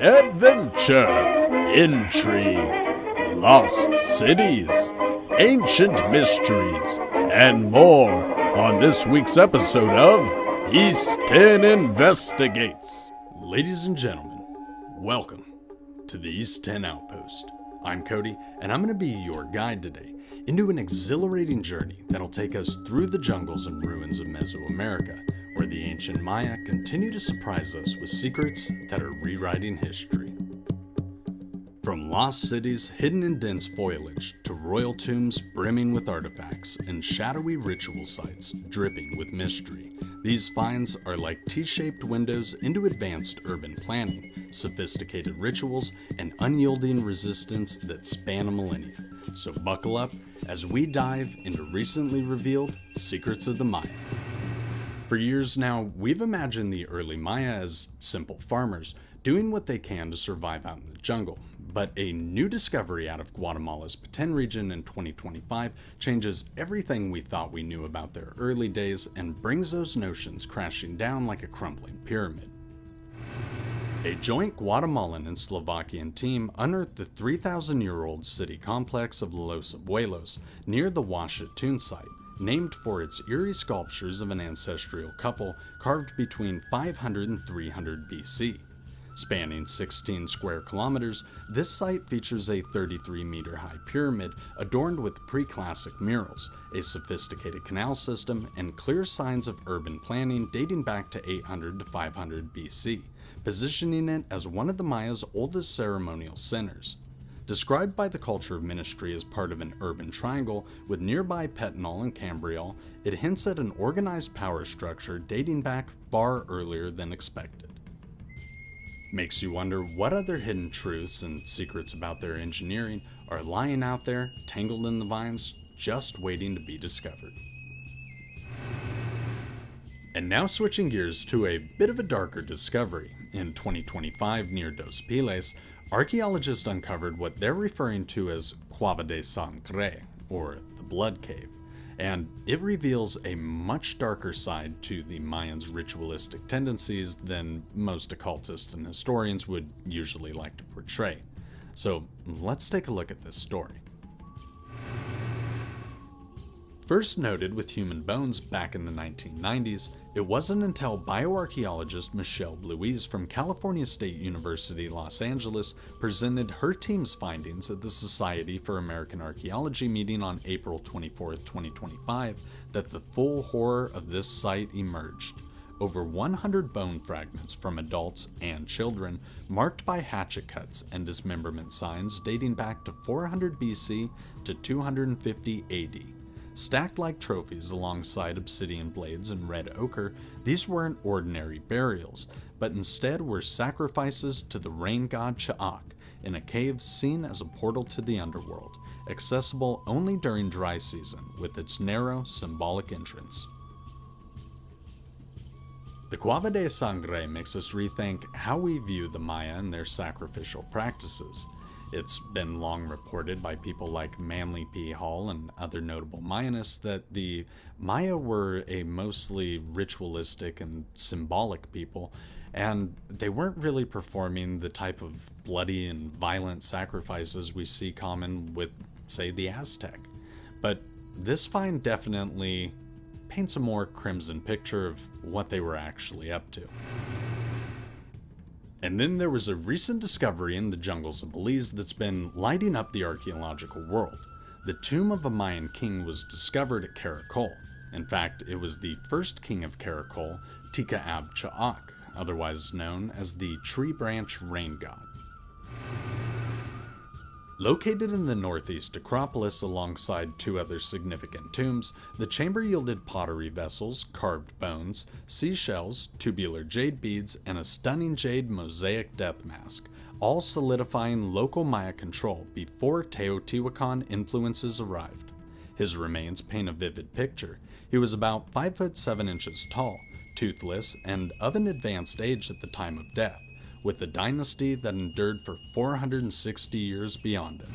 adventure, intrigue, lost cities, ancient mysteries, and more on this week's episode of East 10 Investigates. Ladies and gentlemen, welcome to the East 10 Outpost. I'm Cody, and I'm going to be your guide today into an exhilarating journey that'll take us through the jungles and ruins of Mesoamerica, where the ancient Maya continue to surprise us with secrets that are rewriting history. From lost cities hidden in dense foliage to royal tombs brimming with artifacts and shadowy ritual sites dripping with mystery, these finds are like T-shaped windows into advanced urban planning, sophisticated rituals, and unyielding resistance that span a millennia. So buckle up as we dive into recently revealed secrets of the Maya. For years now, we've imagined the early Maya as simple farmers, doing what they can to survive out in the jungle. But a new discovery out of Guatemala's Petén region in 2025 changes everything we thought we knew about their early days and brings those notions crashing down like a crumbling pyramid. A joint Guatemalan and Slovakian team unearthed the 3,000-year-old city complex of Los Abuelos near the wah-shah-TOON site, named for its eerie sculptures of an ancestral couple carved between 500 and 300 BC. Spanning 16 square kilometers, this site features a 33-meter-high pyramid adorned with Preclassic murals, a sophisticated canal system, and clear signs of urban planning dating back to 800 to 500 BC, positioning it as one of the Maya's oldest ceremonial centers. Described by the culture of ministry as part of an urban triangle with nearby Petnal and Cambrayal, it hints at an organized power structure dating back far earlier than expected. Makes you wonder what other hidden truths and secrets about their engineering are lying out there, tangled in the vines, just waiting to be discovered. And now switching gears to a bit of a darker discovery. In 2025 near Dos Piles, archaeologists uncovered what they're referring to as Cueva de Sangre, or the Blood Cave, and it reveals a much darker side to the Mayans' ritualistic tendencies than most occultists and historians would usually like to portray. So let's take a look at this story. First noted with human bones back in the 1990s, it wasn't until bioarchaeologist Michelle Bluise from California State University, Los Angeles presented her team's findings at the Society for American Archaeology meeting on April 24, 2025, that the full horror of this site emerged. Over 100 bone fragments from adults and children, marked by hatchet cuts and dismemberment signs dating back to 400 BC to 250 AD. Stacked like trophies alongside obsidian blades and red ochre, these weren't ordinary burials, but instead were sacrifices to the rain god Cha'ak in a cave seen as a portal to the underworld, accessible only during dry season with its narrow, symbolic entrance. The Cueva de Sangre makes us rethink how we view the Maya and their sacrificial practices. It's been long reported by people like Manly P. Hall and other notable Mayanists that the Maya were a mostly ritualistic and symbolic people, and they weren't really performing the type of bloody and violent sacrifices we see common with, say, the Aztec. But this find definitely paints a more crimson picture of what they were actually up to. And then there was a recent discovery in the jungles of Belize that's been lighting up the archaeological world. The tomb of a Mayan king was discovered at Caracol. In fact, it was the first king of Caracol, Tika Ab Cha'ak, otherwise known as the tree branch rain god. Located in the northeast Acropolis alongside two other significant tombs, the chamber yielded pottery vessels, carved bones, seashells, tubular jade beads, and a stunning jade mosaic death mask, all solidifying local Maya control before Teotihuacan influences arrived. His remains paint a vivid picture. He was about 5 foot 7 inches tall, toothless, and of an advanced age at the time of death, with a dynasty that endured for 460 years beyond him.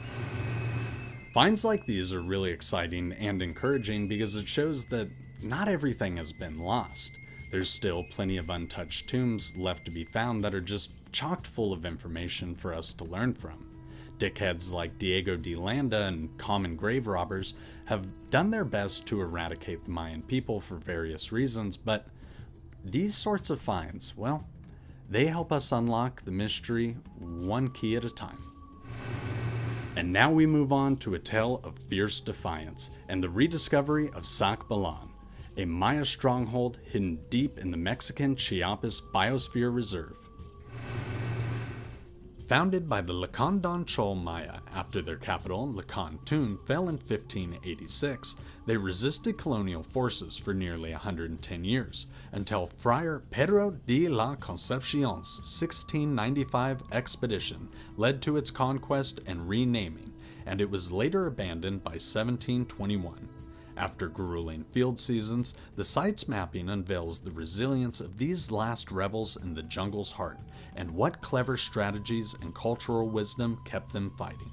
Finds like these are really exciting and encouraging because it shows that not everything has been lost. There's still plenty of untouched tombs left to be found that are just chock full of information for us to learn from. Dickheads like Diego de Landa and common grave robbers have done their best to eradicate the Mayan people for various reasons, but these sorts of finds, well, they help us unlock the mystery one key at a time. And now we move on to a tale of fierce defiance and the rediscovery of Zacbalan, a Maya stronghold hidden deep in the Mexican Chiapas Biosphere Reserve. Founded by the Lacandan Chol Maya after their capital, Uaxactun, fell in 1586, they resisted colonial forces for nearly 110 years, until Friar Pedro de la Concepcion's 1695 expedition led to its conquest and renaming, and it was later abandoned by 1721. After grueling field seasons, the site's mapping unveils the resilience of these last rebels in the jungle's heart, and what clever strategies and cultural wisdom kept them fighting.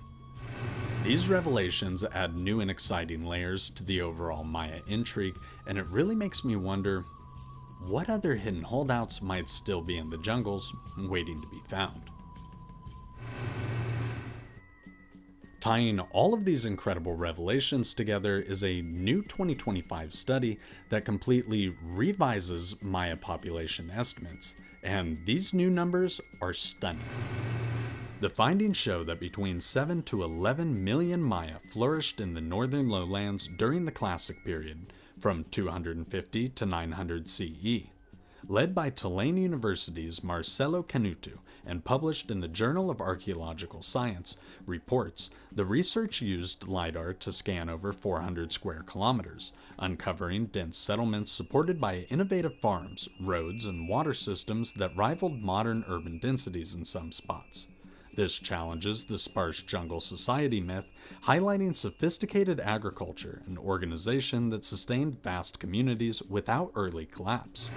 These revelations add new and exciting layers to the overall Maya intrigue, and it really makes me wonder what other hidden holdouts might still be in the jungles waiting to be found. Tying all of these incredible revelations together is a new 2025 study that completely revises Maya population estimates, and these new numbers are stunning. The findings show that between 7 to 11 million Maya flourished in the northern lowlands during the Classic period, from 250 to 900 CE. Led by Tulane University's Marcelo Canuto and published in the Journal of Archaeological Science, reports the research used LiDAR to scan over 400 square kilometers, uncovering dense settlements supported by innovative farms, roads, and water systems that rivaled modern urban densities in some spots. This challenges the sparse jungle society myth, highlighting sophisticated agriculture and organization that sustained vast communities without early collapse.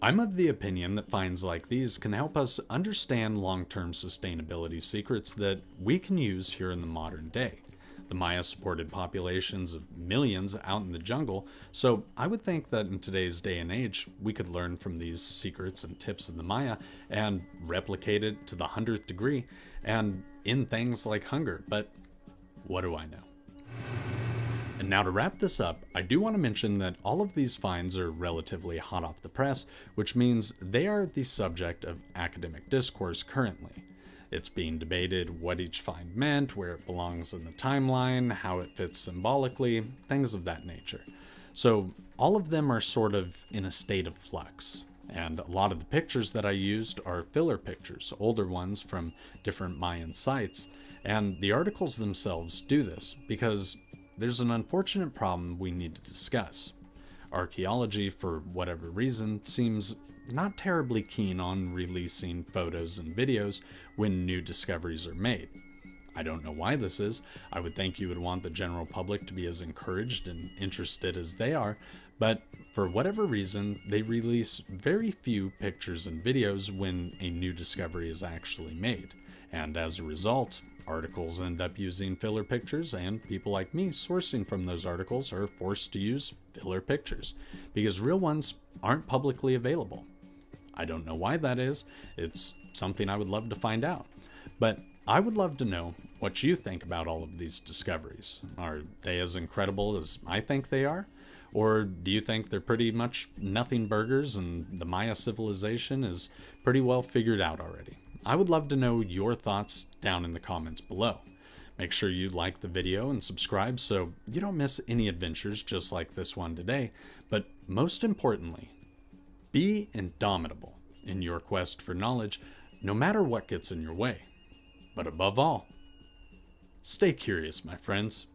I'm of the opinion that finds like these can help us understand long-term sustainability secrets that we can use here in the modern day. The Maya supported populations of millions out in the jungle, so I would think that in today's day and age, we could learn from these secrets and tips of the Maya and replicate it to the 100th degree and in things like hunger, but what do I know? And now to wrap this up, I do want to mention that all of these finds are relatively hot off the press, which means they are the subject of academic discourse currently. It's being debated what each find meant, where it belongs in the timeline, how it fits symbolically, things of that nature. So all of them are sort of in a state of flux. And a lot of the pictures that I used are filler pictures, older ones from different Mayan sites. And the articles themselves do this because there's an unfortunate problem we need to discuss. Archaeology, for whatever reason, seems not terribly keen on releasing photos and videos when new discoveries are made. I don't know why this is. I would think you would want the general public to be as encouraged and interested as they are, but for whatever reason, they release very few pictures and videos when a new discovery is actually made. And as a result, articles end up using filler pictures, and people like me sourcing from those articles are forced to use filler pictures because real ones aren't publicly available. I don't know why that is. It's something I would love to find out. But I would love to know what you think about all of these discoveries. Are they as incredible as I think they are? Or do you think they're pretty much nothing burgers and the Maya civilization is pretty well figured out already? I would love to know your thoughts down in the comments below. Make sure you like the video and subscribe so you don't miss any adventures just like this one today. But most importantly, be indomitable in your quest for knowledge, no matter what gets in your way. But above all, stay curious, my friends.